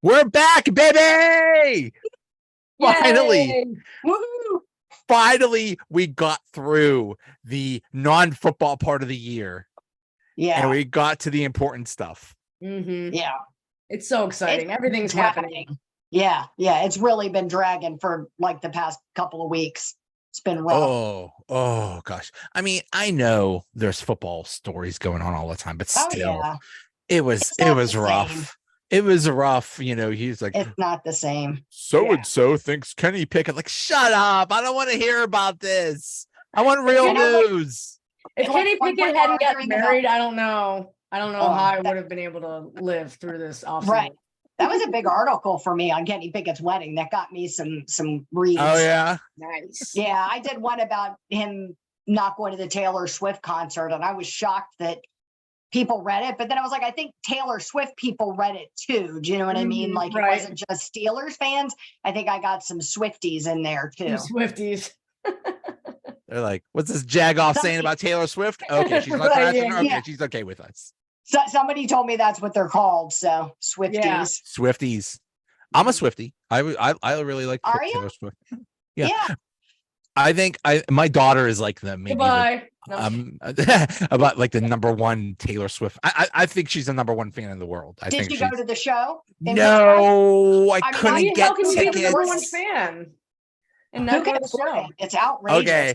We're back, baby! Finally, Yay! Woohoo! finally, we got through the non-football part of the year, and Yeah, we got to the important stuff. yeah. It's so exciting. It's Everything's dragging. happening. Yeah. It's really been dragging for like the past couple of weeks. It's been rough. Oh gosh. I mean, I know there's football stories going on all the time, but still, yeah. it was It's not the rough. same. It was rough. He's like, It's not the same. so and so thinks Kenny Pickett. Like, shut up! I don't want to hear about this. I want real news. If Like, Kenny one Pickett point hadn't gotten arguing married, I don't know how I that- would have been able to live through this offseason. Right. That was a big article for me on Kenny Pickett's wedding. That got me some reads. Oh yeah. Nice. Yeah, I did one about him not going to the Taylor Swift concert, and I was shocked that people read it. But then I was like, I think Taylor Swift people read it too. Do you know what I mean? Like, right. It wasn't just Steelers fans. I think I got some Swifties in there too. Some Swifties. They're like, what's this jagoff saying about Taylor Swift? Okay, she's not Right, crashing. yeah. Okay, Yeah. she's okay with us. So somebody told me that's what they're called. So Swifties. Yeah. Swifties. I'm a Swiftie. I really like Are you? Taylor Swift. Yeah. I think my daughter is like the maybe Goodbye. about like the number one Taylor Swift. I think she's the number one fan in the world. I Did think you she's go to the show? in Pittsburgh? no, I I mean, couldn't how get How can you be the number one tickets. fan and Who not go can to the afford show? it? It's outrageous.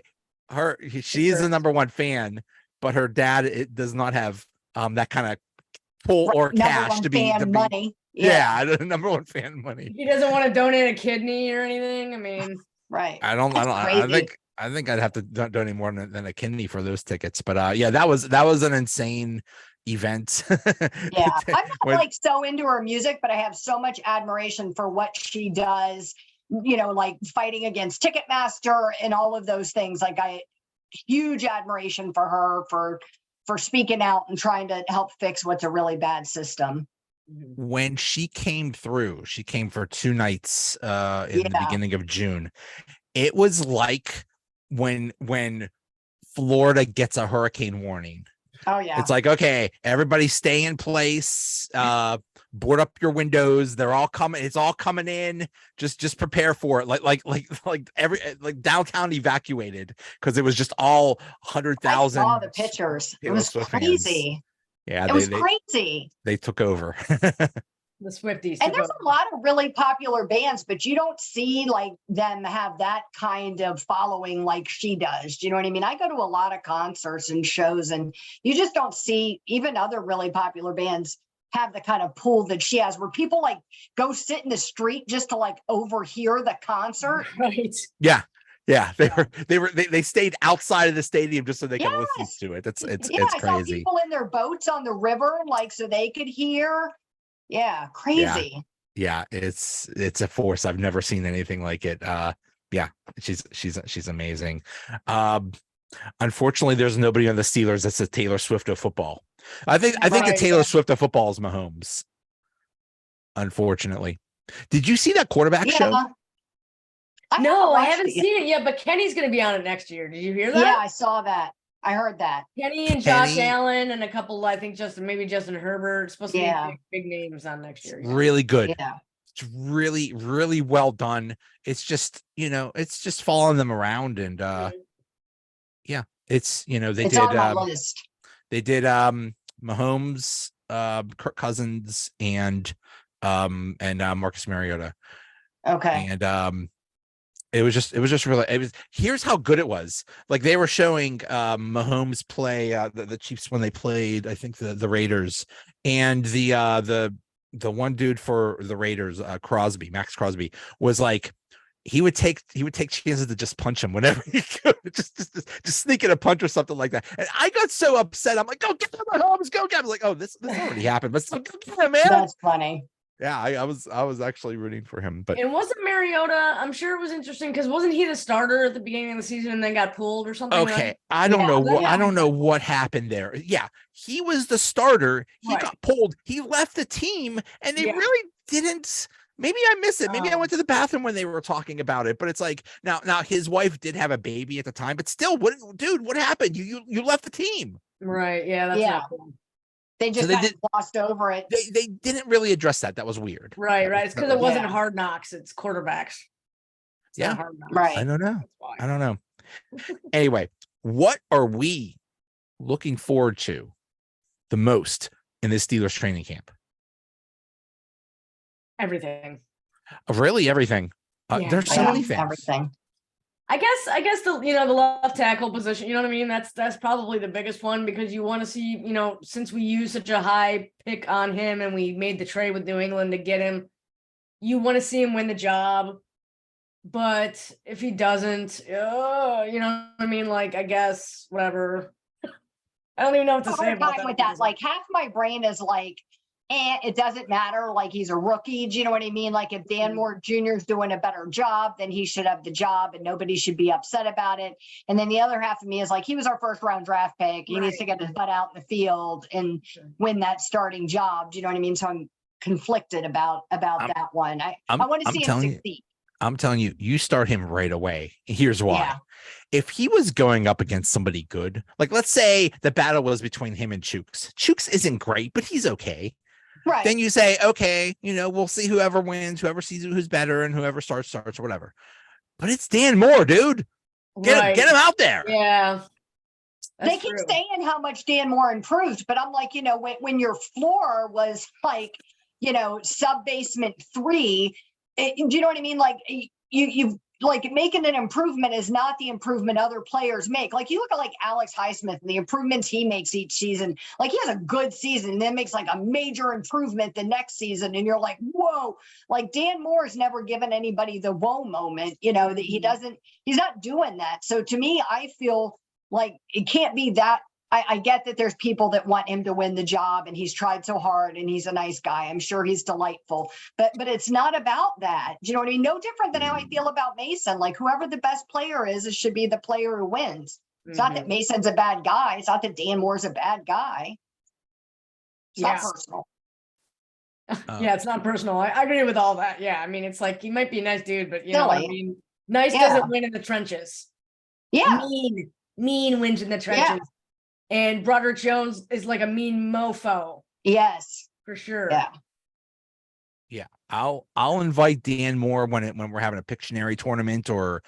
Okay, she's the number one fan, but her dad does not have that kind of pull or Number cash one to be fan money. Yeah, the number one fan money. He doesn't want to donate a kidney or anything. I mean, Right. I think I'd have to donate more than a kidney for those tickets. But yeah, that was an insane event. Yeah. I'm not When- like so into her music, but I have so much admiration for what she does, like fighting against Ticketmaster and all of those things. Like huge admiration for her for speaking out and trying to help fix what's a really bad system. when she came through, she came for 2 nights in the Yeah. beginning of June. It was like when Florida gets a hurricane warning. Oh yeah. It's like, okay, everybody stay in place, board up your windows. They're all coming. It's all coming in. Just prepare for it. Like downtown evacuated because it was just all 100,000. I saw the pictures. It Taylor was Swift fans. crazy. Yeah, It was crazy. they took over. the Swifties. And there's a lot of really popular bands, but you don't see like them have that kind of following like she does. Do you know what I mean? I go to a lot of concerts and shows, and you just don't see even other really popular bands have the kind of pull that she has, where people like go sit in the street just to like overhear the concert. Right. Yeah. They stayed outside of the stadium just so they can listen Yes. to it. It's I saw crazy. people in their boats on the river, like so they could hear. Yeah, crazy. Yeah, it's a force. I've never seen anything like it. Yeah, she's amazing. Unfortunately, there's nobody on the Steelers that's a Taylor Swift of football. I think the Right, Taylor yeah. Swift of football is Mahomes. Unfortunately, did you see that quarterback show? No, I watched haven't it yet. seen it yet, but Kenny's going to be on it next year. Did you hear that? Yeah, I saw that. I heard that. Kenny and Josh Kenny- Allen and a couple, I think maybe Justin Herbert. Supposed to Yeah. be big names on next year. Yeah. Really good. Yeah. It's really, really well done. It's just, it's just following them around and yeah, it's they It's did on my list. Mahomes, Kirk Cousins, and Marcus Mariota. Okay. And it was just really here's how good it was. Like they were showing Mahomes play the Chiefs when they played, I think the Raiders, and the one dude for the Raiders, Max Crosby, was like he would take chances to just punch him whenever he could, just sneak in a punch or something like that. And I got so upset. I'm like, go get him, Mahomes, go get him. Like, oh, this already happened, but still, go get him, man. That's funny. Yeah, I was actually rooting for him, but And wasn't Mariota? I'm sure it was interesting because wasn't he the starter at the beginning of the season and then got pulled or something? okay, Right? I don't know what yeah. I don't know what happened there. Yeah, he was the starter. He Right. got pulled. He left the team, and they Yeah. really didn't. Maybe I missed it. Maybe I went to the bathroom when they were talking about it. But it's like now his wife did have a baby at the time, but still, what happened? You left the team. Right. Yeah. That's Yeah. not cool. They just they kind of glossed over it. They didn't really address that. That was weird. Right. It's because it wasn't Yeah. Hard Knocks. It's quarterbacks. It's Yeah. not Hard Knocks. Right. I don't know. That's why. I don't know. Anyway, what are we looking forward to the most in this Steelers training camp? Everything. Really, everything. Yeah. There's so Yeah, many things. everything. I guess the the left tackle position, you know what I mean? That's probably the biggest one because you want to see, since we used such a high pick on him and we made the trade with New England to get him, you want to see him win the job. But if he doesn't, you know what I mean? Like, I guess whatever. I don't even know what to say Hard about time that. with that. Like half my brain is like, it doesn't matter. Like he's a rookie. Do you know what I mean? Like if Dan Moore Jr. is doing a better job, then he should have the job and nobody should be upset about it. And then the other half of me is like, he was our first round draft pick. He needs to get his butt out in the field and win that starting job. Do you know what I mean? So I'm conflicted about that one. I want to see him succeed. I'm telling you, you start him right away. Here's why. Yeah. If he was going up against somebody good, like let's say the battle was between him and Chooks. Chooks isn't great, but he's okay. Right. Then you say, okay, we'll see whoever wins, whoever sees who's better, and whoever starts or whatever. But it's Dan Moore, dude. Get him out there. Yeah. They keep saying how much Dan Moore improved, but I'm like, when your floor was like, sub basement 3, do you know what I mean? Like you've like making an improvement is not the improvement other players make. Like you look at like Alex Highsmith and the improvements he makes each season. Like he has a good season and then makes like a major improvement the next season. And you're like, whoa, like Dan Moore's never given anybody the whoa moment, that he's not doing that. So to me, I feel like it can't be that. I get that there's people that want him to win the job and he's tried so hard and he's a nice guy. I'm sure he's delightful, but it's not about that. Do you know what I mean? No different than how I feel about Mason. Like whoever the best player is, it should be the player who wins. It's not that Mason's a bad guy. It's not that Dan Moore's a bad guy. It's not personal. Yeah, it's not personal. I agree with all that. Yeah. I mean, it's like, he might be a nice dude, but know what I mean? Nice doesn't win in the trenches. Yeah. Mean wins in the trenches. Yeah. And Broderick Jones is like a mean mofo. Yes. For sure. Yeah. Yeah. I'll invite Dan Moore when we're having a Pictionary tournament or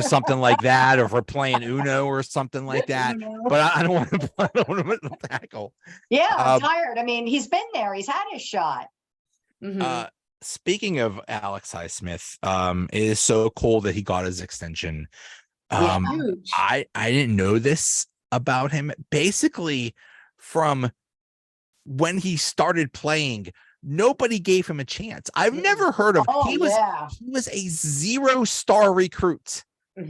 something like that, or if we're playing Uno or something like that. But I don't want to tackle. Yeah, I'm tired. I mean, he's been there. He's had his shot. Speaking of Alex Highsmith, it is so cool that he got his extension. I didn't know this about him. Basically, from when he started playing, nobody gave him a chance. I've never heard of he was a 0-star recruit.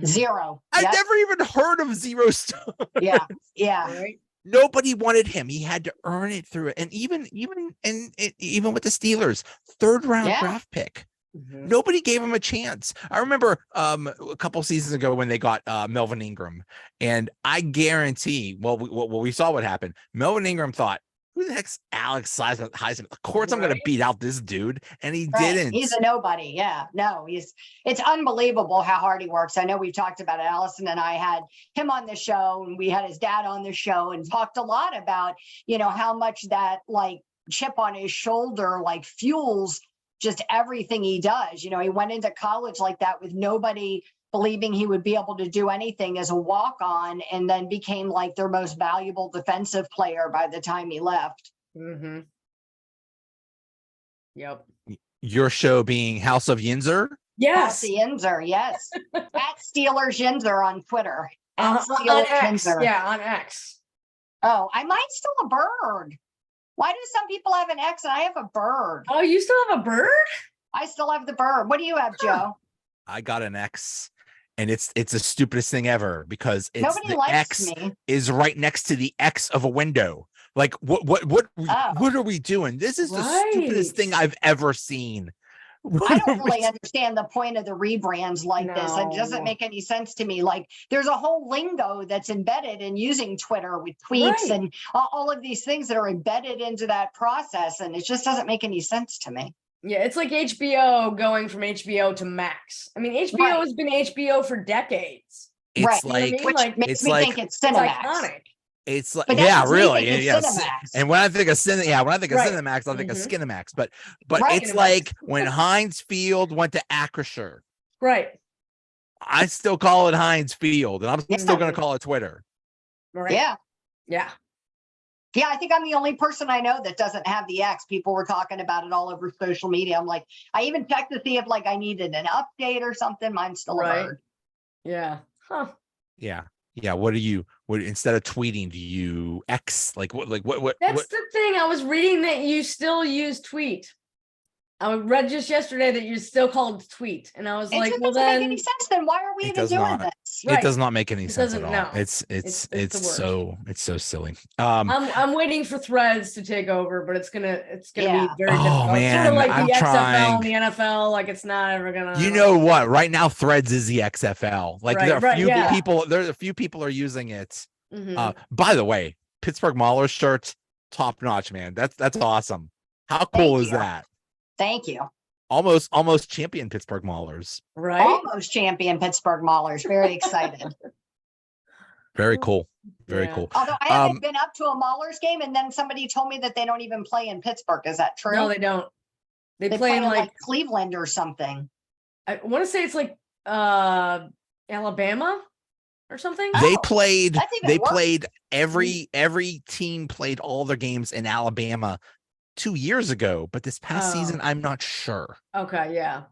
Zero. I've never even heard of 0-star. Yeah. Right. Nobody wanted him. He had to earn it through it. And even with the Steelers, 3rd round draft pick. Nobody gave him a chance. I remember a couple seasons ago when they got Melvin Ingram, and I guarantee, we saw what happened. Melvin Ingram thought, who the heck's Alex Highsmith? Of course I'm going to beat out this dude, and he didn't. He's a nobody. Yeah, no, it's unbelievable how hard he works. I know we've talked about it. Allison and I had him on the show, and we had his dad on the show, and talked a lot about, how much that like chip on his shoulder like fuels just everything he does. He went into college like that with nobody believing he would be able to do anything as a walk-on, and then became like their most valuable defensive player by the time he left. Yep. Your show being House of Yinzer? Yes. House of Yinzer, yes. At Steelers Yinzer on Twitter. On X. Yeah, on X. Oh, mine's still a bird. Why do some people have an X and I have a bird? Oh, you still have a bird? I still have the bird. What do you have, Joe? I got an X, and it's the stupidest thing ever because nobody likes X me. Is right next to the X of a window. Like what are we doing? This is the stupidest thing I've ever seen. I don't really understand the point of the rebrands like this. It doesn't make any sense to me. Like there's a whole lingo that's embedded in using Twitter with tweets and all of these things that are embedded into that process. And it just doesn't make any sense to me. Yeah, it's like HBO going from HBO to Max. I mean, HBO has been HBO for decades. It's like, which makes me think it's Cinemax. Iconic. It's like, But that's yeah, just me really. thinking Yes. Cinemax. And when I think of when I think of Right. Cinemax, I think of Mhm. Skinemax. But Right. it's like when Heinz Field went to Acrisure, Right. I still call it Heinz Field, and I'm still going Mhm. to call it Twitter. Right. Yeah. Yeah. Yeah, I think I'm the only person I know that doesn't have the X. People were talking about it all over social media. I'm like, I even checked to see if like I needed an update or something. Mine's still a Right. bird. Yeah. Huh. Yeah. Yeah. What instead of tweeting, do you X? Like what? That's the thing. I was reading that you still use tweet. I read just yesterday that you still call it tweet, and I was It like, just well, doesn't make then any sense. Then why are we It even does doing not. this? Right. It does not make any It sense at doesn't, all. no. It's It's the worst. so silly. I'm waiting for Threads to take over, but it's gonna Yeah. be very Oh, difficult. It's sort of man, like I'm the XFL trying. and the NFL. Like it's not ever gonna. You know what? Right now, Threads is the XFL. Like there are Right, few yeah. people. There's a few people are using it. Mhm. By the way, Pittsburgh Maulers shirt, top notch, man. That's awesome. How Thank cool is you. that? Thank you. Almost champion Pittsburgh Maulers. Right. Almost champion Pittsburgh Maulers. Very excited. Very cool. Very Yeah. cool. Although I haven't been up to a Maulers game, and then somebody told me that they don't even play in Pittsburgh. Is that true? No, they don't. They They play in like like Cleveland or something. I want to say it's like Alabama or something. They Oh, played. that's even They worse. played every team played all their games in Alabama 2 years ago, but this past season, I'm not sure. Okay, yeah.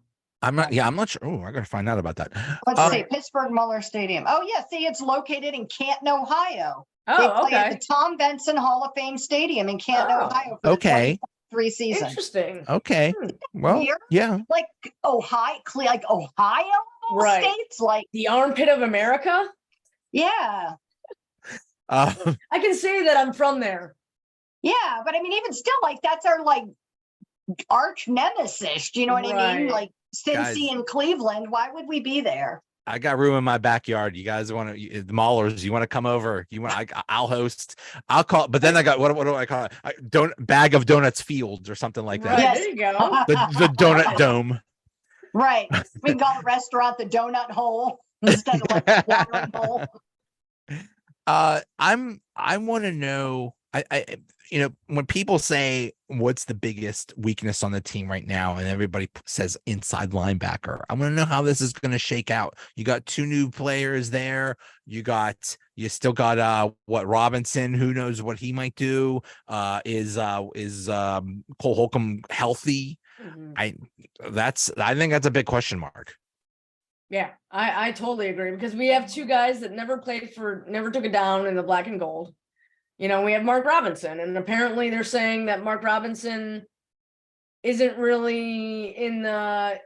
I'm not sure. Oh, I gotta find out about that. Let's see, Pittsburgh Muller Stadium. Oh yeah, see, it's located in Canton, Ohio. They Oh, play at okay. the Tom Benson Hall of Fame Stadium in Canton, Oh, Ohio. For okay. The 2023 season. Interesting. Okay. Well, Weird. yeah. Like Ohio, like Ohio Right. states, like The armpit of America. yeah, Uh, I can say that I'm from there. yeah. But I mean, even still, like that's our like arch nemesis. Do you know what I mean? Right. Like Cincy and Cleveland. Why would we be there? I got room in my backyard. You guys want to the Maulers? You want to come over? You want? I'll host. I'll call. But then I got what do I call it? Don't bag of donuts fields or something like that. Right, Yes. there you go. The donut dome. Right. We can call the restaurant the Donut Hole instead of like the watering hole. I want to know. I when people say what's the biggest weakness on the team right now, and everybody says inside linebacker, I want to know how this is going to shake out. You got 2 new players there. You still got what Robinson? Who knows what he might do? Is Cole Holcomb healthy? Mhm. I think that's a big question mark. Yeah, I totally agree because we have 2 guys that never took it down in the black and gold. You know, we have Mark Robinson, and apparently they're saying that Mark Robinson isn't really in the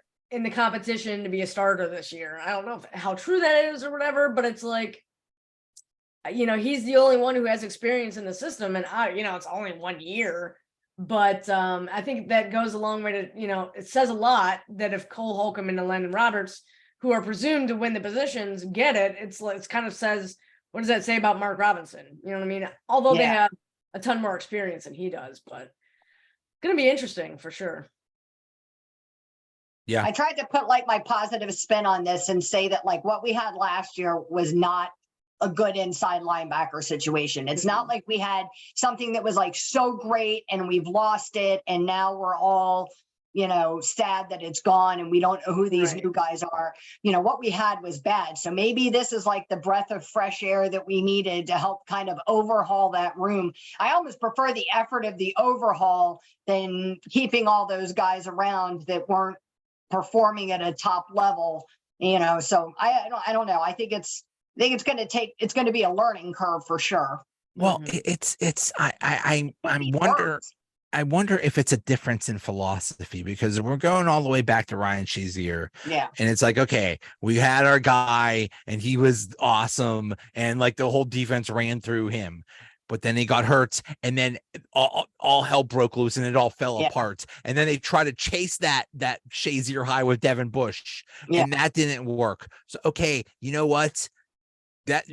competition to be a starter this year. I don't know how true that is or whatever, but it's like, he's the only one who has experience in the system, and it's only 1 year. But I think that goes a long way to, it says a lot that if Cole Holcomb and Landon Roberts, who are presumed to win the positions, get it, it's kind of says, what does that say about Mark Robinson? You know what I mean? Although they have a ton more experience than he does, but it's going to be interesting for sure. Yeah. I tried to put like my positive spin on this and say that like what we had last year was not a good inside linebacker situation. It's not like we had something that was like so great and we've lost it and now we're all sad that it's gone and we don't know who these new guys are. What we had was bad. So maybe this is like the breath of fresh air that we needed to help kind of overhaul that room. I almost prefer the effort of the overhaul than keeping all those guys around that weren't performing at a top level, so I don't know. I think it's going to be a learning curve for sure. Well, I wonder if it's a difference in philosophy because we're going all the way back to Ryan Shazier. Yeah. And it's like, okay, we had our guy and he was awesome. And like the whole defense ran through him, but then he got hurt and then all hell broke loose and it all fell apart. And then they tried to chase that Shazier high with Devin Bush and that didn't work. So, okay, you know what? That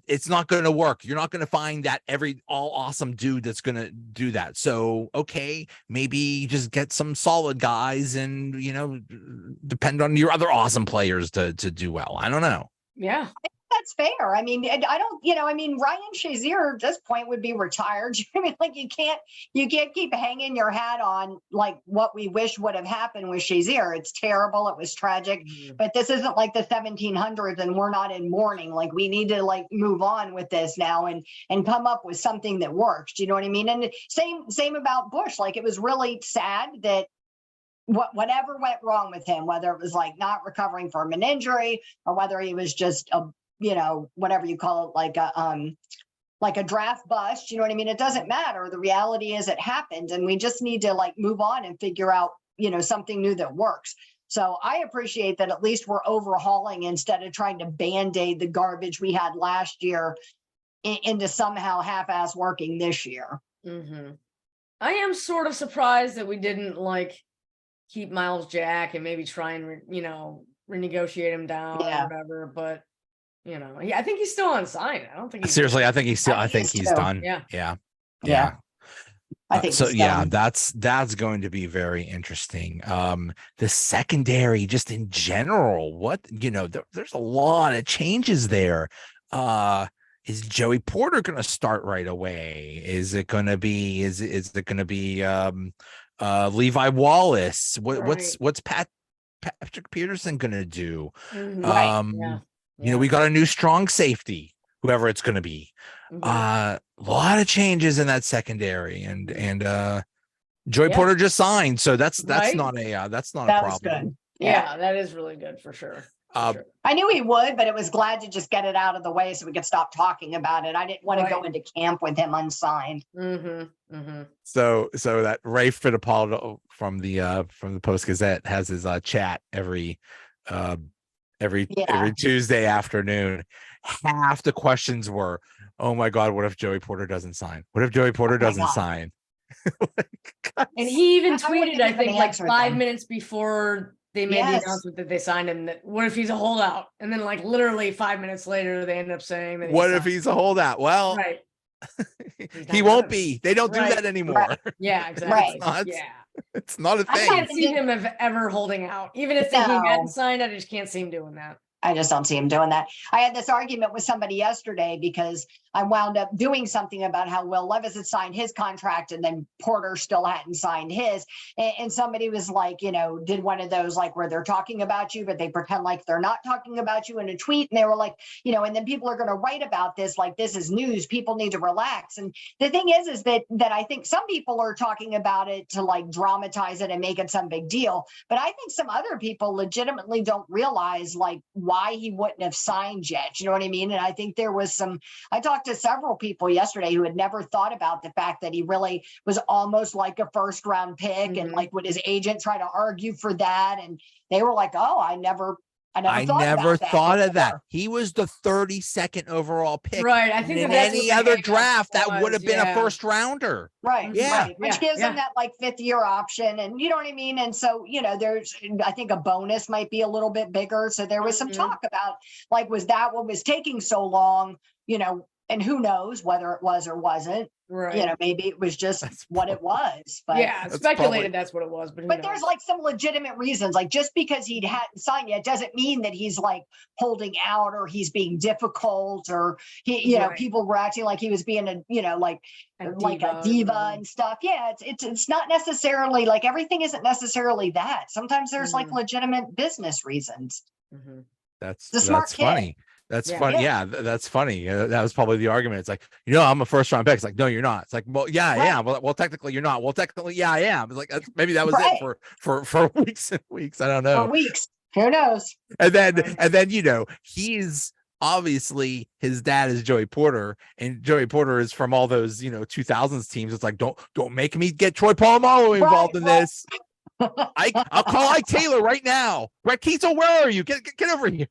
it's not going to work. You're not going to find that all awesome dude that's going to do that. So, okay, maybe just get some solid guys and, depend on your other awesome players to do well. I don't know. Yeah. that's fair. I mean, I don't, I mean, Ryan Shazier at this point would be retired. I mean, like you can't keep hanging your hat on like what we wish would have happened with Shazier. It's terrible. It was tragic, but this isn't like the 1700s and we're not in mourning. Like we need to like move on with this now and come up with something that works. Do you know what I mean? And same about Bush. Like it was really sad that whatever went wrong with him, whether it was like not recovering from an injury or whether he was just a, whatever you call it, like a draft bust, you know what I mean? It doesn't matter. The reality is it happened and we just need to like move on and figure out, something new that works. So I appreciate that at least we're overhauling instead of trying to band-aid the garbage we had last year into somehow half-ass working this year. Mm-hmm. I am sort of surprised that we didn't like keep Miles Jack and maybe try and, renegotiate him down or whatever. But, I think he's still unsigned. I don't think he's Seriously, I think he's done. Yeah. Yeah. I think so. Yeah, that's going to be very interesting. The secondary, just in general, what there's a lot of changes there. Is Joey Porter going to start right away? Is it going to be? Is it going to be Levi Wallace? What's Patrick Peterson going to do? We got a new strong safety, whoever it's going to be. A lot of changes in that secondary, and Joey Porter just signed, so that's not a problem. Good. Yeah, that is really good for sure. I knew he would, but it was glad to just get it out of the way so we could stop talking about it. I didn't want to go into camp with him unsigned. So that Ray Fittipaldo from the Post-Gazette has his chat every Tuesday afternoon. Half the questions were, "Oh my God, what if Joey Porter doesn't sign? What if Joey Porter doesn't sign?" And he even tweeted, I think, like 5 minutes before they made the announcement that they signed him, that what if he's a holdout? And then like literally 5 minutes later, they end up saying that what if he's a holdout? Well, he won't be. They don't do that anymore. Right. Yeah, exactly. It's not a thing. I can't see him ever holding out. Even if he hadn't signed, I just can't see him doing that. I just don't see him doing that. I had this argument with somebody yesterday because I wound up doing something about how Will Levis had signed his contract and then Porter still hadn't signed his. And somebody was like, did one of those like where they're talking about you, but they pretend like they're not talking about you in a tweet. And they were like, and then people are going to write about this like this is news. People need to relax. And the thing is that I think some people are talking about it to like dramatize it and make it some big deal. But I think some other people legitimately don't realize like why he wouldn't have signed yet. You know what I mean? And I think there was I talked to several people yesterday who had never thought about the fact that he really was almost like a first round pick and like would his agent try to argue for that? And they were like, oh, I never thought of that. He was the 32nd overall pick. Right. I think in any other draft that would have been a first rounder. Right. Yeah. Right. Which gives him that like 5th year option. And you know what I mean? And so, there's, I think a bonus might be a little bit bigger. So there was some talk about like, was that what was taking so long, and who knows whether it was or wasn't. Right. Maybe it was just what it was. But speculated that's what it was. But there's like some legitimate reasons. Like just because he hadn't signed yet doesn't mean that he's like holding out or he's being difficult or he, people were acting like he was being a diva and stuff. Yeah, it's not necessarily like everything isn't necessarily that. Sometimes there's like legitimate business reasons. That's Kid. funny. That's funny. Yeah, that's funny. That was probably the argument. It's like, I'm a first round pick. It's like, no, you're not. It's like, well, yeah, I am. Well, technically you're not. Well, technically, yeah, I am. It's like, maybe that was it for weeks and weeks. I don't know. For weeks. Who knows? And then, he's obviously his dad is Joey Porter, and Joey Porter is from all those, 2000s teams. It's like, don't make me get Troy Polamalu involved in this. I'll call Ike Taylor right now. Brett Keatsel, where are you? Get over here.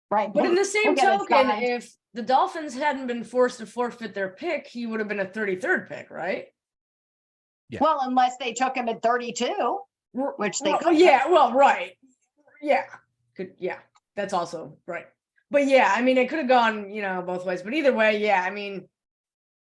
Right. But in the same token, if the Dolphins hadn't been forced to forfeit their pick, he would have been a 33rd pick, right? Yeah. Well, unless they took him at 32, which they could. Yeah, well, right. Yeah. That's also right. But it could have gone, both ways. But either way,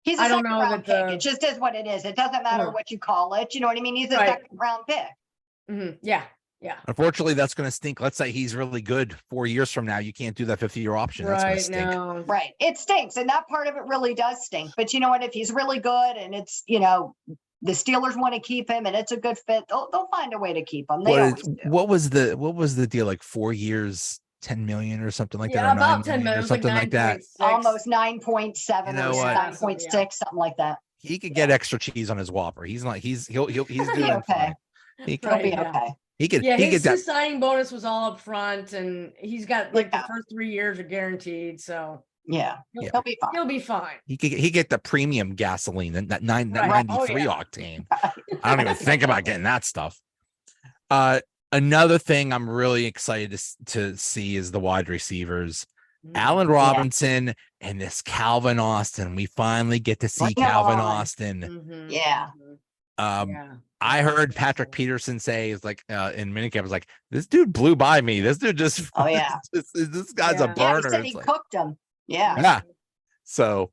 he's a second round pick. It just is what it is. It doesn't matter what you call it. You know what I mean? He's a second round pick. Yeah. Yeah. Unfortunately, that's going to stink. Let's say he's really good 4 years from now. You can't do that 50-year option. That's going to Right. stink. No. Right. It stinks. And that part of it really does stink. But you know what? If he's really good and it's, the Steelers want to keep him and it's a good fit, they'll find a way to keep him. They always do. What was the deal? Like 4 years, 10 million or something like that, Yeah, or 9 about 10 million million. or It was like something like that. 9.6. Almost 9.7 You know or what? 9.6, something like that. He could get extra cheese on his Whopper. He's doing okay. fine. He'll be okay. He could His signing bonus was all up front, and he's got like the first 3 years are guaranteed. So yeah, he'll be fine. He'll be fine. He get the premium gasoline and that 93 octane. Right. I don't even think about getting that stuff. Another thing I'm really excited to see is the wide receivers. Allen Robinson and this Calvin Austin. We finally get to see Calvin Austin. Yeah. I heard Patrick Peterson say is like in minicamp was like, this dude blew by me. This dude just this guy's a burner. He said he cooked him. Yeah. Yeah. So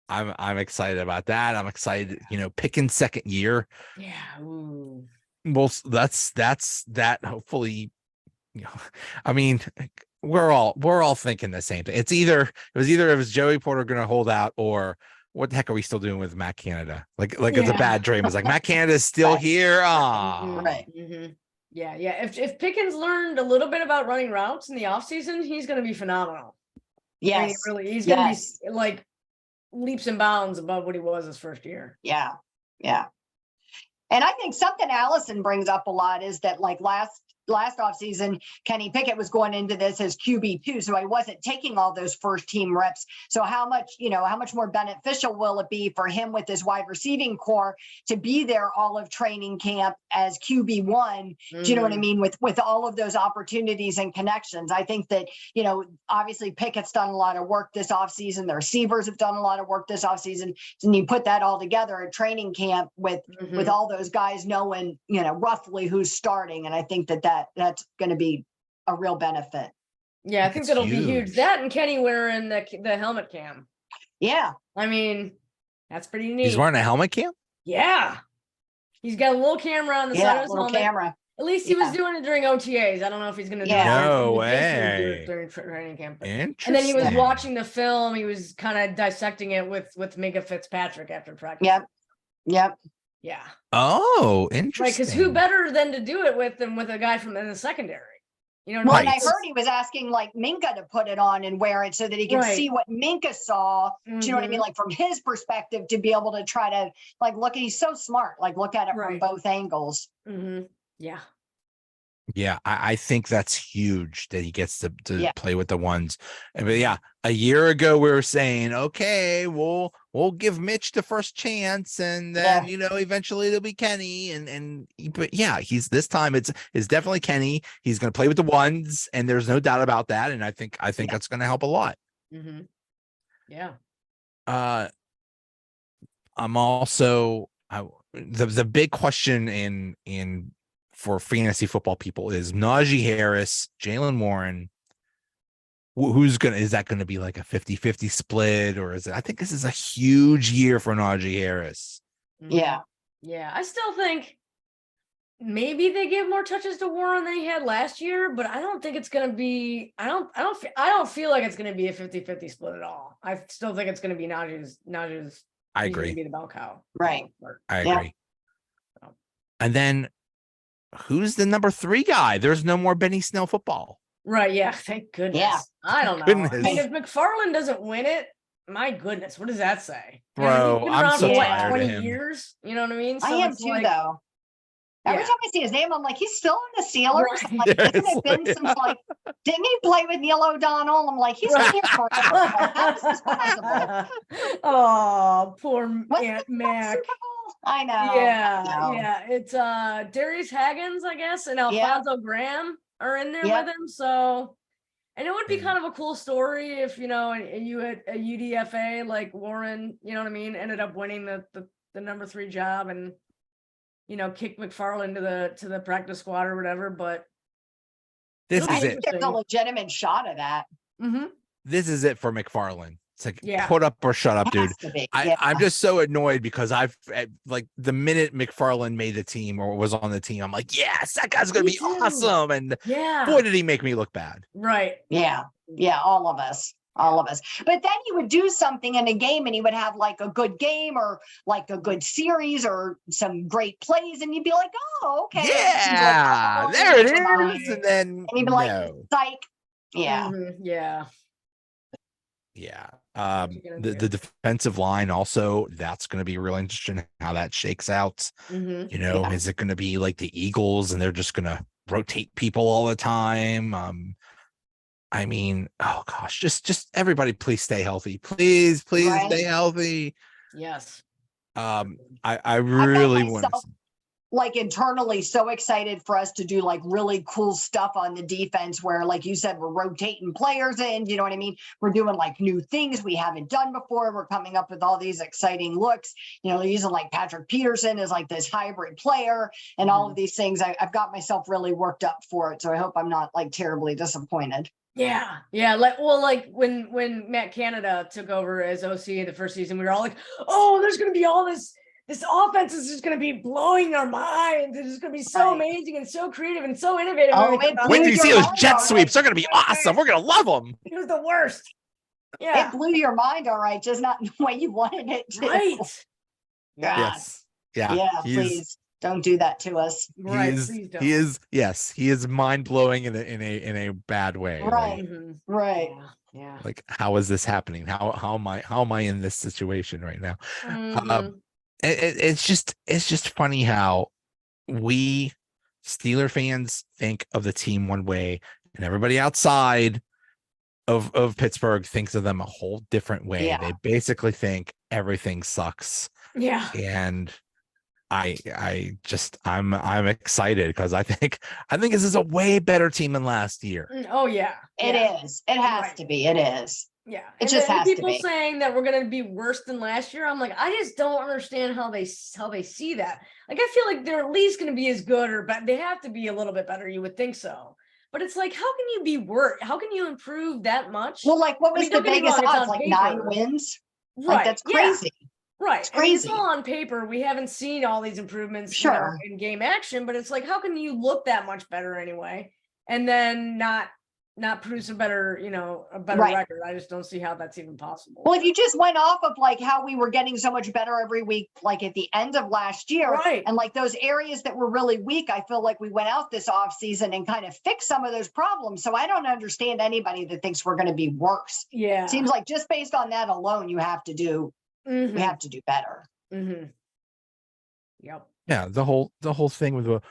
I'm excited about that. I'm excited, Pickens' second year. Yeah. Ooh. Well, that's that. Hopefully, I mean, we're all thinking the same thing. It was either Joey Porter going to hold out, or what the heck are we still doing with Matt Canada? Like it's a bad dream. It's like Matt Canada is still here. Right. Mm-hmm. Yeah. If Pickens learned a little bit about running routes in the offseason, he's going to be phenomenal. Yes. I mean, he's going to be like leaps and bounds above what he was his first year. Yeah. Yeah. And I think something Allison brings up a lot is that like last offseason, Kenny Pickett was going into this as QB2, so he wasn't taking all those first team reps. So how much more beneficial will it be for him with his wide receiving core to be there all of training camp as QB1? Do you know what I mean? With all of those opportunities and connections. I think that, obviously Pickett's done a lot of work this offseason. The receivers have done a lot of work this offseason. And you put that all together at training camp with all those guys knowing, roughly who's starting. And I think that's going to be a real benefit. Yeah, I think that'll be huge. That and Kenny wearing the helmet cam. Yeah. I mean, that's pretty neat. He's wearing a helmet cam? Yeah. He's got a little camera on the side of his helmet. Camera. At least he was doing it during OTAs. I don't know if he's going to do it. No way. During training camp. Interesting. And then he was watching the film. He was kind of dissecting it with Minka Fitzpatrick after practice. Yep. Yeah. Oh, interesting. Right, because who better than to do it with than with a guy from in the secondary? And I heard he was asking like Minka to put it on and wear it so that he can see what Minka saw. Do you know what I mean? Like from his perspective, to be able to try to like look. He's so smart. Like look at it from both angles. Yeah. Yeah, I think that's huge that he gets to play with the ones. But a year ago we were saying, okay, we'll give Mitch the first chance, and then eventually it'll be Kenny, but he's this time it's definitely Kenny. He's going to play with the ones, and there's no doubt about that. And I think that's going to help a lot. Yeah. I'm also the big question in for fantasy football people is Najee Harris, Jaylen Warren. Is that going to be like a 50-50 split, or is it? I think this is a huge year for Najee Harris. Yeah. I still think maybe they give more touches to Warren than he had last year, but I don't think it's going to be, I don't feel like it's going to be a 50-50 split at all. I still think it's going to be Najee's. I agree. He's gonna be the bell cow. Right. I agree. And then who's the number 3 guy? There's no more Benny Snell football. Right. Yeah. Thank goodness. Yeah. I don't know. Goodness. I mean, if McFarland doesn't win it, my goodness, what does that say? Bro, he's been I'm around so for, tired 20 of him. years. You know what I mean? So I am too, though. Every time I see his name, I'm like, he's still in the Steelers. Right. I'm like, hasn't it been since like, didn't he play with Neil O'Donnell? I'm like, he's been here forever. Like, how is this possible? Oh, poor Wasn't Aunt it Mac. Super Bowl? I know. Yeah. It's Darius Haggins, I guess, and Alfonso Graham are in there with him. So, and it would be kind of a cool story if you had a UDFA like Warren, you know what I mean, ended up winning the number 3 job and kick McFarland to the practice squad or whatever. But this is I it. think there's a legitimate shot of that. This is it for McFarland. It's like, Yeah. put up or shut up, dude. Has to be. I'm just so annoyed because like the minute McFarland made the team or was on the team, I'm like, yes, that guy's gonna Me be too. awesome. And Yeah. boy, did he make me look bad. Right. Yeah. All of us. But then he would do something in a game and he would have like a good game or like a good series or some great plays. And you'd be like, oh, okay. Yeah, Like, there it right. is. And then And he'd be like, psych. Yeah. Yeah. Yeah. What you gonna The defensive line also, that's going to be really interesting how that shakes out. Mhm. You know, is it going to be like the Eagles and they're just going to rotate people all the time? I mean, oh gosh, just everybody, please stay healthy. Please Right. stay healthy. Yes. I really want to. Like internally so excited for us to do like really cool stuff on the defense where, like you said, we're rotating players in, you know what I mean? We're doing like new things we haven't done before. We're coming up with all these exciting looks, you know, using like Patrick Peterson as like this hybrid player and all of these things. I've got myself really worked up for it. So I hope I'm not like terribly disappointed. Yeah. Like when Matt Canada took over as OC in the first season, we were all like, oh, there's gonna be all this offense is just going to be blowing our minds. It's going to be so amazing and so creative and so innovative. Oh, wait till you see those jet sweeps. They're going to be awesome. We're going to love them. It was the worst. Yeah. It blew your mind, all right, just not the way you wanted it to. Right. Yes. Yeah. Yeah, please don't do that to us. Right. He is mind blowing in a bad way. Right. Like, right. Yeah. Like, how is this happening? How am I in this situation right now? It's just funny how we Steeler fans think of the team one way and everybody outside of Pittsburgh thinks of them a whole different way. Yeah. They basically think everything sucks. Yeah. And I'm excited because I think this is a way better team than last year. Oh yeah. It is. It has to be. It is. Yeah. It just has to be. People saying that we're going to be worse than last year. I'm like, I just don't understand how they see that. Like, I feel like they're at least going to be as good or but they have to be a little bit better. You would think so. But it's like, how can you be worse? How can you improve that much? Well, like what was the biggest odds? Like 9 wins? Right. Like, that's crazy. Yeah. Right. It's crazy. It's all on paper. We haven't seen all these improvements in game action, but it's like, how can you look that much better anyway? And then not produce a better, record. I just don't see how that's even possible. Well, if you just went off of like how we were getting so much better every week, like at the end of last year, and like those areas that were really weak, I feel like we went out this off season and kind of fixed some of those problems. So I don't understand anybody that thinks we're going to be worse. Yeah. Seems like just based on that alone, we have to do better. Mm-hmm. Yep. Yeah, the whole thing with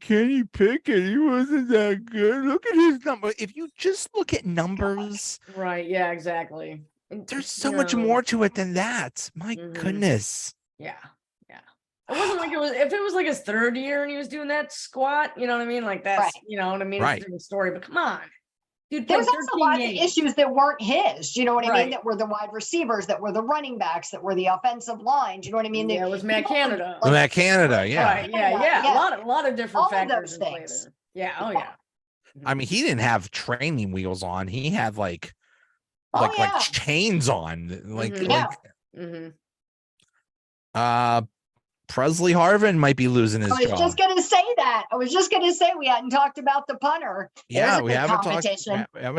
Kenny Pickett, he wasn't that good. Look at his number. If you just look at numbers, right? Yeah, exactly. There's so much more to it than that. My goodness. Yeah. It wasn't like if it was like his third year and he was doing that squat, you know what I mean? Like that's you know what I mean? It's a different story, but come on. Dude, there's also lots of issues that weren't his. Do you know what I mean? That were the wide receivers, that were the running backs, that were the offensive line. Do you know what I mean? Yeah, it was Matt Canada. Matt Canada, yeah. Right, yeah. A lot of different all factors of those things. Yeah, oh yeah. I mean, he didn't have training wheels on. He had like chains on. Presley Harvin might be losing his job. I was just going to say that. We hadn't talked about the punter. Yeah, we haven't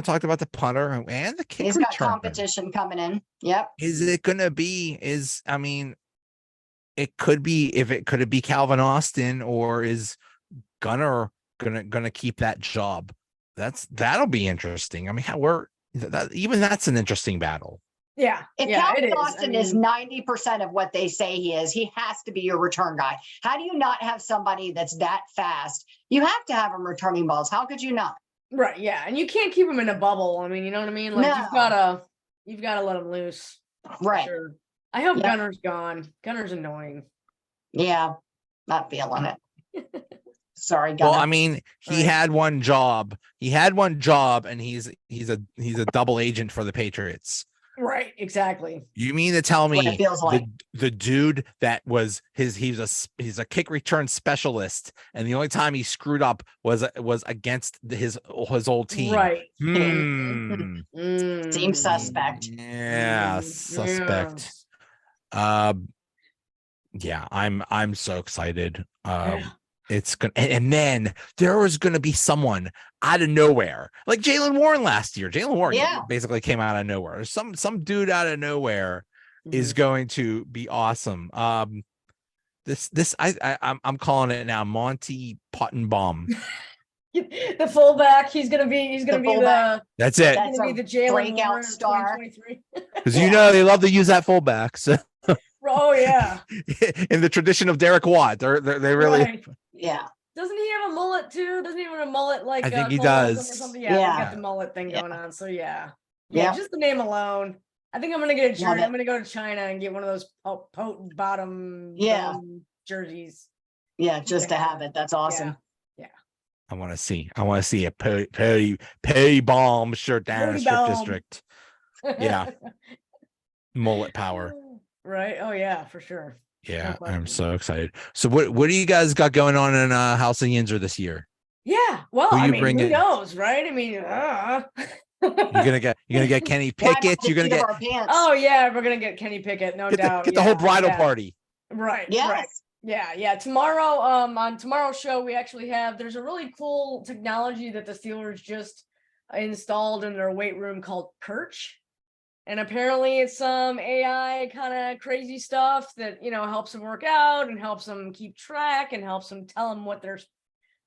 talked about the punter and the kick returner. He's got competition coming in. Yep. Is it going to be? It could be Calvin Austin, or is Gunner gonna keep that job? That'll be interesting. I mean, that's an interesting battle. Yeah. If Calvin Austin is 90% of what they say he is, he has to be your return guy. How do you not have somebody that's that fast? You have to have him returning balls. How could you not? Right. Yeah. And you can't keep him in a bubble. I mean, you know what I mean? Like you've gotta let him loose. Right. Sure. I hope Gunner's gone. Gunner's annoying. Yeah. Not feeling it. Sorry, Gunner. Well, I mean, he had one job. And he's a double agent for the Patriots. Right. Exactly. You mean to tell What it me feels like. the dude that was he's a kick return specialist, and the only time he screwed up was against his old team. Right. Hmm. Seems suspect. Yeah, suspect. Yeah, I'm so excited. Yeah. It's gonna, and then there was gonna be someone out of nowhere, like Jalen Warren last year. Jalen Warren Yeah. basically came out of nowhere. Some dude out of nowhere is going to be awesome. I'm calling it now, Monty Pottenbaum. The fullback. He's gonna be fullback. That's it. He's gonna be the Jalen breakout Warren of star. 2023. Because you know they love to use that fullback. So Oh yeah. in the tradition of Derek Watt, they really. Right. Yeah. Doesn't he have a mullet too? Doesn't he have a mullet like I think he Cole Holcomb does. or something? Yeah, Yeah. they got the mullet thing Yeah. going on. So yeah. Yeah. Just the name alone. I think I'm gonna get a Love jersey. it. I'm gonna go to China and get one of those potent bottom jerseys. Yeah, just to have it. That's awesome. Yeah. I want to see a Perry Bomb shirt down in the strip Bomb. district. Yeah. Mullet power. Right. Oh yeah, for sure. Yeah, No I'm question. so excited. So what do you guys got going on in House of Yinzer this year? Yeah. Well, Who I you mean, bringing? who knows, right? I mean, You're gonna get Kenny Why not Pickett. the You're gonna seat of get our pants? oh yeah, we're gonna get Kenny Pickett, no doubt. get the whole bridal yeah. party. Right. Yes. Right. Yeah. Tomorrow, on tomorrow's show, we actually there's a really cool technology that the Steelers just installed in their weight room called Perch. And apparently it's some AI kind of crazy stuff that, helps them work out and helps them keep track and helps them tell them what they're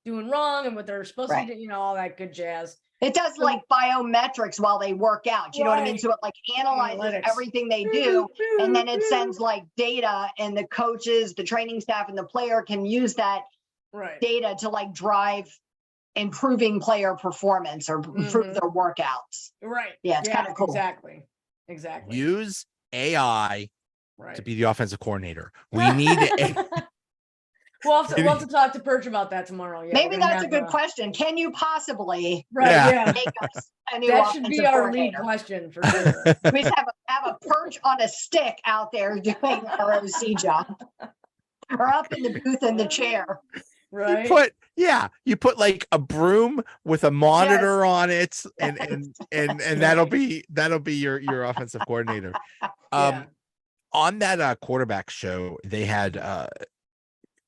doing wrong and what they're supposed to do, all that good jazz. It does like biometrics while they work out. You know what I mean? So it like analyzes Analytics. everything they do, and then it sends like data, and the coaches, the training staff, and the player can use that data to like drive improving player performance or improve their workouts. Right. Yeah, it's kind of cool. Exactly. Use AI to be the offensive coordinator. We need We'll have to talk to Perch about that tomorrow. Yeah, maybe that's a good question. Can you possibly make us a new that should be our coordinator? lead question for sure. We have a Perch on a stick out there doing our OC job, or up in the booth in the chair. Right. You put like a broom with a monitor on it, and that'll be your offensive coordinator. On that quarterback show, they had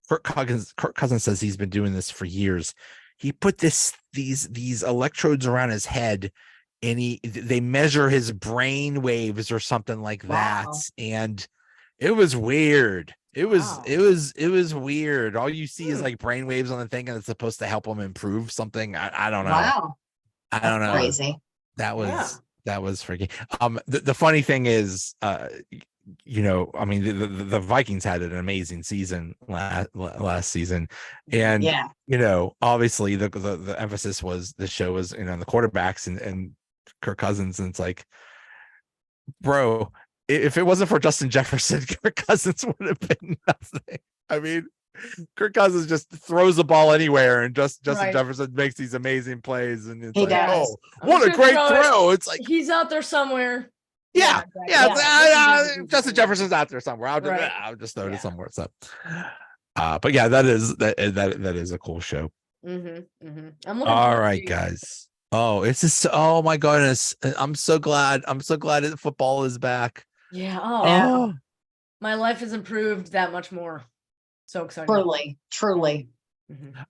Kirk Cousins says he's been doing this for years. He put these electrodes around his head, and they measure his brain waves or something like that. And it was weird. It was weird. All you see is like brain waves on the thing, and it's supposed to help him improve something. I don't know. Wow. I don't know. Crazy. That was freaky. The funny thing is, I mean, the Vikings had an amazing season last season, and obviously the emphasis was the show was the quarterbacks and Kirk Cousins, and it's like, bro, if it wasn't for Justin Jefferson, Kirk Cousins would have been nothing. I mean, Kirk Cousins just throws the ball anywhere, and Justin Jefferson makes these amazing plays, and it's oh, what a great throw! It's like he's out there somewhere. Justin Jefferson's out there somewhere. I'll just throw it somewhere. So, but yeah, that is a cool show. I'm looking all right, guys. Oh, it's just oh my goodness! I'm so glad that football is back. Yeah. Oh, my life has improved that much more. So excited. Truly.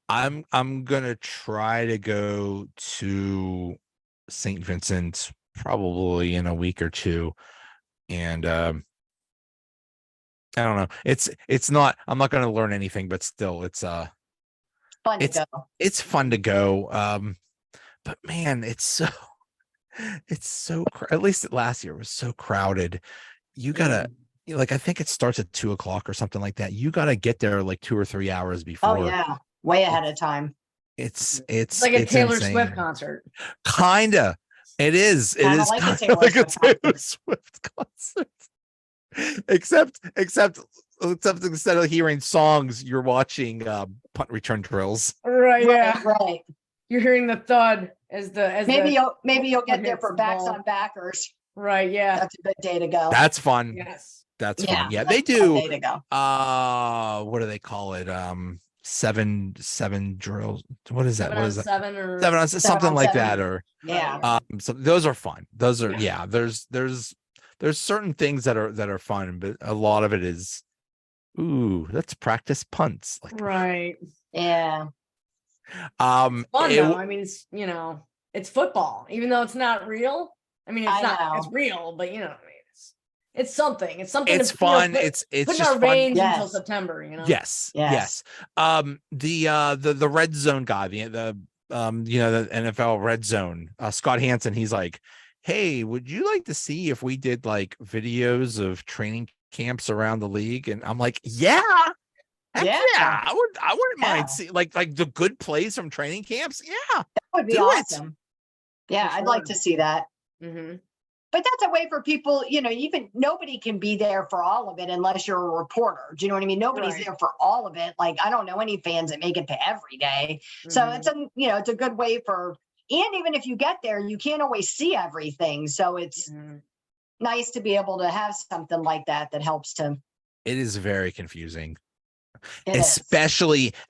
I'm gonna try to go to St. Vincent probably in a week or two, and I don't know. It's not. I'm not gonna learn anything, but still, it's fun to go. It's fun to go. But man, it's so at least last year was so crowded. You gotta I think it starts at 2:00 or something like that. You gotta get there like 2 or 3 hours before. Oh yeah, way ahead of time. It's like a Taylor insane. Swift concert. Kinda. It is. It is like like a Taylor Swift concert. Except instead of hearing songs, you're watching punt return drills. Right. Yeah. Right. You're hearing the thud as maybe you'll get there for backs on backers. Right. Yeah. That's a good day to go. That's fun. Yes. That's Yeah, fun. Yeah, that's they a good do. day to go. What do they call it? Seven drills. What is that? 7-on-7 or 7 on something like 7-on-7. that, or Yeah. so those are fun. Those are Yeah. there's certain things that are fun, but a lot of it is, ooh, let's practice punts. Like, right. Yeah. Fun it- though. I mean, it's it's football, even though it's not real. I mean, it's I not. know. It's real, but you know what I mean. It's something. It's something. it's to, fun. put, It's put in just our fun. veins until Yes. September. You know. Yes. Yes. The red zone guy, the NFL red zone, Scott Hansen, he's like, hey, would you like to see if we did like videos of training camps around the league? And I'm like, yeah. Heck Yeah. yeah, I wouldn't Yeah. mind seeing like the good plays from training camps. Yeah, That would be do it. awesome. Yeah, For I'd like sure. to see that. Mm-hmm. But that's a way for people, even nobody can be there for all of it unless you're a reporter. Do you know what I mean? Nobody's Right. there for all of it. Like, I don't know any fans that make it to every day. So it's it's a good way for, and even if you get there, you can't always see everything. So it's nice to be able to have something like that helps to. It is very confusing, It is.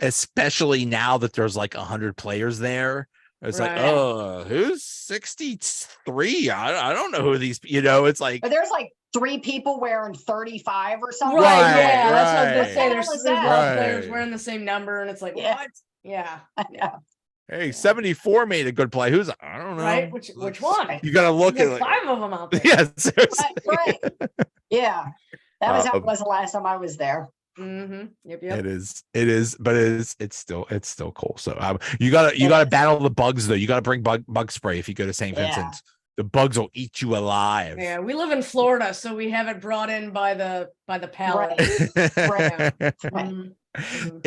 especially now that there's like 100 players there. It's like, Right. oh, who's 63? I don't know who these. It's like, But there's like 3 people wearing 35 or something. Right. Right, Yeah. That's what I was gonna right. say. What There's the hell is a lot that? of players Right. wearing the same number, and it's like, Yeah. what? Yeah. I know. hey, 74 made a good play. Who's, I don't know. Right. Which one? You got to look There's at like 5 of them out there. Yeah, seriously. Right. Yeah. That was how it Um, was the last time I was there. Mm-hmm. Yep. It is, but it's still cool. So you gotta battle the bugs though. You gotta bring bug spray if you go to St. Yeah. Vincent. The bugs will eat you alive. Yeah, we live in Florida, so we have it brought in by the pallet. Right. Mhm. Mhm.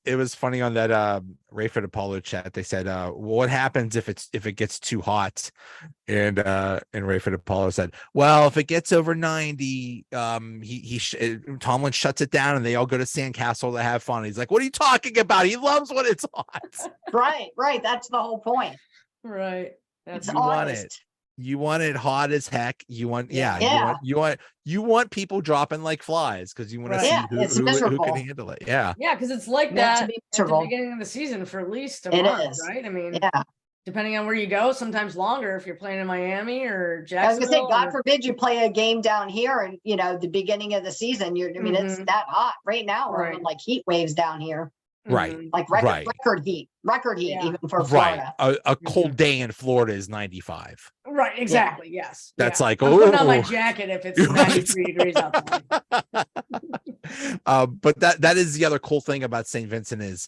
It was funny on that Rayford Apollo chat. They said, what happens if it gets too hot? And Rayford Apollo said, well, if it gets over 90, Tomlin shuts it down and they all go to Sandcastle to have fun. He's like, what are you talking about? He loves when it's hot. Right. That's the whole point. Right. That's It's You want August. it. You want it hot as heck. You want, Yeah. you want people dropping like flies because you want to Right. see Yeah, it's who miserable. can handle it. Yeah. Yeah, because it's like Meant that to be at the miserable. beginning of the season for at least a It month, is. right? I mean, Yeah. depending on where you go, sometimes longer if you're playing in Miami or I was Jacksonville. gonna say, God or- forbid you play a game down here and the beginning of the season. It's Mhm. that hot right now. We're Right. having like heat waves down here, Right. Mhm. like Right. record heat, Yeah. even for Right. Florida. A cold day in Florida is 95. Right. Exactly. Yes. That's yeah. like, I'm putting on my oh. jacket if it's You're right. 93 degrees outside. But that is the other cool thing about St. Vincent is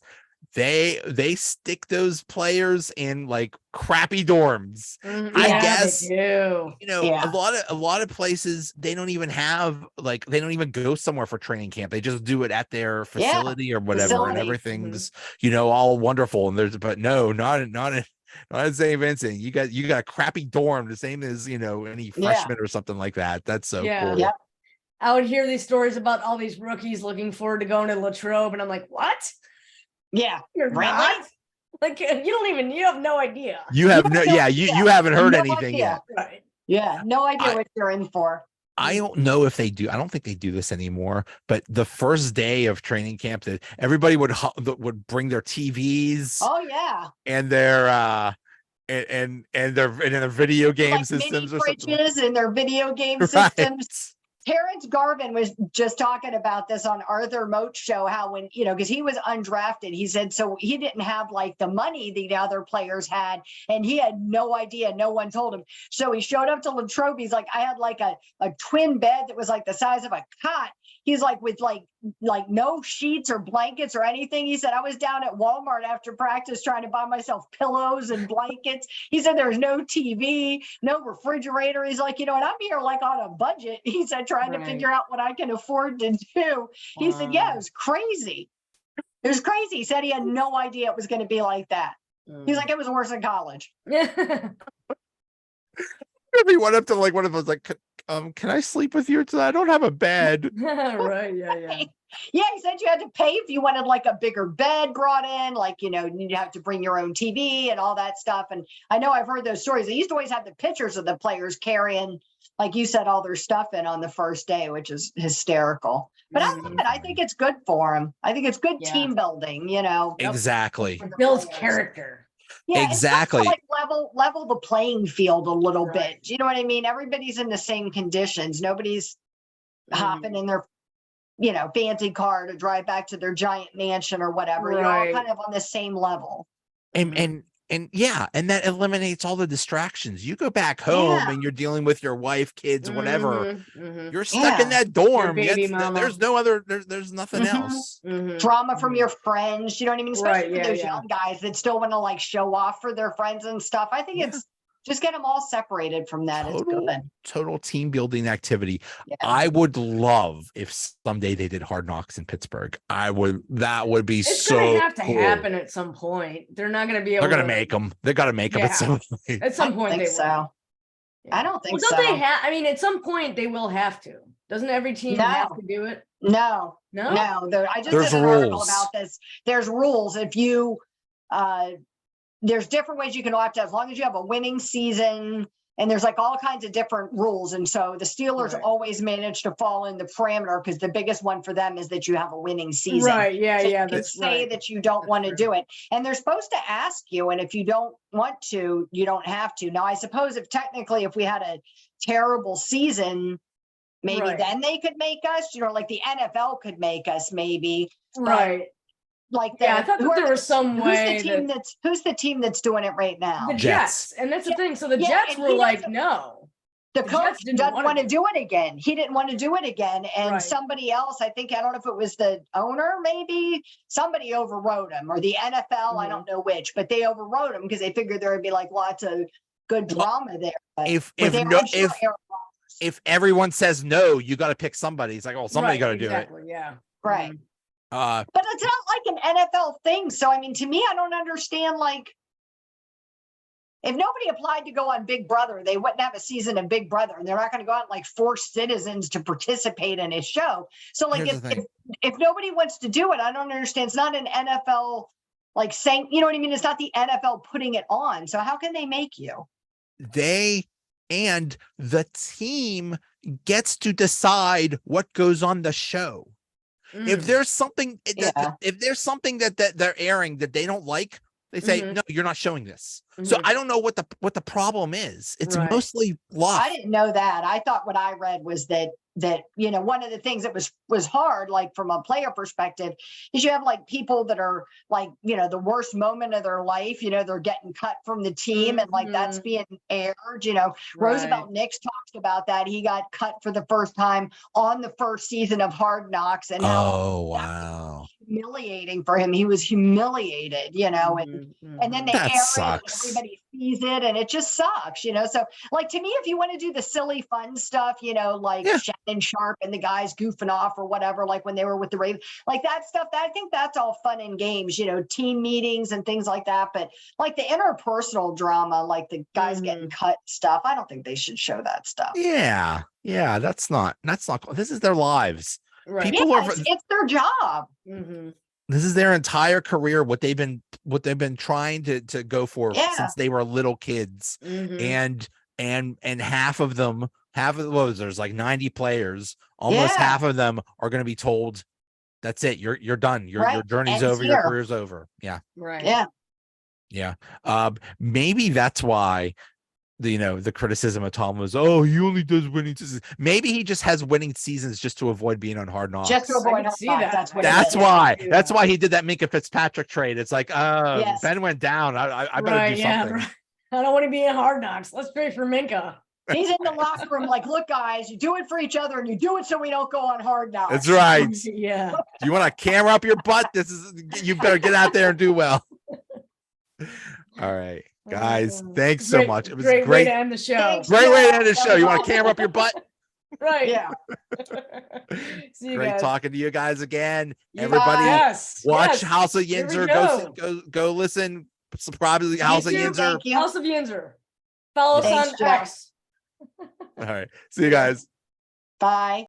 they stick those players in like crappy dorms. Mhm. I Yeah, guess, they do. Yeah. a lot of places they don't even go somewhere for training camp. They just do it at their facility or whatever, facility. and everything's all wonderful. And not in St. Vincent. You got a crappy dorm, the same as any freshman or something like that. That's so Yeah. cool. Yep. I would hear these stories about all these rookies looking forward to going to Latrobe, and I'm like, what? Yeah. You're Really? not? Like, you have no idea. You have No you idea. haven't heard No anything idea. yet. Right. Yeah. No idea what you're in for. I don't know if they do. I don't think they do this anymore. But the first day of training camp, that everybody would bring their TVs Oh yeah. and their and their video game Like systems mini or something. fridges and their video game Right. systems. Terrence Garvin was just talking about this on Arthur Moat's show, how when, because he was undrafted, he said, so he didn't have like the money the other players had, and he had no idea. No one told him. So he showed up to Latrobe. He's like, I had like a twin bed that was like the size of a cot. He's like, with like no sheets or blankets or anything. He said, I was down at Walmart after practice trying to buy myself pillows and blankets. He said, there's no TV, no refrigerator. He's like, and I'm here like on a budget. He said, trying to Right. figure out what I can afford to do. He said, yeah, it was crazy. It was crazy. He said he had no idea it was going to be like that. He's like, it was worse than college. Yeah. If he went up to like one of those, like, can I sleep with you tonight? I don't have a bed. Right. Yeah. Yeah, he said you had to pay if you wanted like a bigger bed brought in, like, you'd have to bring your own TV and all that stuff. And I know I've heard those stories. They used to always have the pictures of the players carrying, like you said, all their stuff in on the first day, which is hysterical. But I love it. I think it's good for him. I think it's good team building, Exactly. It builds character. Yeah, Exactly. It's like level the playing field a little bit. Do you know what I mean? Everybody's in the same conditions. Nobody's hopping in their fancy car to drive back to their giant mansion or whatever. You're all kind of on the same level. And yeah, and that eliminates all the distractions. You go back home and you're dealing with your wife, kids, whatever. You're stuck in that dorm. There's no other. There's nothing else. Drama from your friends. You know what I mean? Especially for those young guys that still want to like show off for their friends and stuff. I think it's just get them all separated from that. It's good. Total team building activity. Yeah. I would love if someday they did Hard Knocks in Pittsburgh. That would be it's so gonna have to cool. happen at some point. They're not going to be able. They're going to make them. They got to make them at some point. At some point, they will. I don't think so. Don't they have? I mean, at some point, they will have to. Doesn't every team have to do it? No. I just did an article about this. There's rules. If you there's different ways you can opt out as long as you have a winning season, and there's like all kinds of different rules. And so the Steelers always manage to fall in the parameter because the biggest one for them is that you have a winning season. Right. Yeah. So yeah. you can say that you don't want to do it. And they're supposed to ask you. And if you don't want to, you don't have to. Now, I suppose if we had a terrible season, maybe then they could make us, like the NFL could make us maybe. Right. Like I thought that there was some way. Who's the team that's doing it right now? The Jets. And that's the thing. So the Jets were like, no. The coach doesn't want to do it again. He didn't want to do it again. And somebody else, I don't know if it was the owner, maybe somebody overrode him, or the NFL, I don't know which, but they overrode him because they figured there would be like lots of good drama there. But if everyone says no, you got to pick somebody. It's like, somebody got to do it. Yeah. Right. But it's not like an NFL thing. So, I mean, to me, I don't understand, like, if nobody applied to go on Big Brother, they wouldn't have a season of Big Brother, and they're not going to go out and like force citizens to participate in his show. So, like, if nobody wants to do it, I don't understand. It's not an NFL, like, saying, you know what I mean? It's not the NFL putting it on. So how can they make you? And the team gets to decide what goes on the show. If there's something, if there's something that they're airing that they don't like, they say, no, you're not showing this. So I don't know what the problem is. It's mostly luck. I didn't know that. I thought what I read was that one of the things that was hard, like from a player perspective, is you have like people that are like, the worst moment of their life, they're getting cut from the team and like that's being aired, Roosevelt Nix talks about that. He got cut for the first time on the first season of Hard Knocks, and humiliating for him. He was humiliated, and then they air it and everybody sees it and it just sucks, so like, to me, if you want to do the silly fun stuff, like Shannon Sharp and the guys goofing off or whatever, like when they were with the Ravens, like that stuff, I think that's all fun and games, team meetings and things like that. But like the interpersonal drama, like the guys getting cut stuff, I don't think they should show that stuff. Yeah, that's not this is their lives. Right. It's their job. This is their entire career, what they've been trying to go for since they were little kids. And half of there's like 90 players, almost half of them are going to be told, that's it, you're done, your journey's over, your career's over. Maybe that's why the criticism of Tom was, he only does winning seasons. Maybe he just has winning seasons just to avoid being on Hard Knocks. Just to avoid Hard Knocks. That's why. That's why he did that Minka Fitzpatrick trade. It's like, Ben went down. I better do something. I don't want to be in Hard Knocks. Let's trade for Minka. He's in the locker room like, look, guys, you do it for each other and you do it so we don't go on Hard Knocks. That's right. Yeah. Do you want a camera up your butt? You better get out there and do well. All right. Guys, thanks so much. It was great way to end the show. Great way to end the show. You want a camera up your butt? Right. Yeah. See you Great guys. talking to you guys again. Everybody, watch House of Yinzer. Go listen. Subscribe to the House of Yinzer. House of Yinzer. Follow us on X. All right. See you guys. Bye.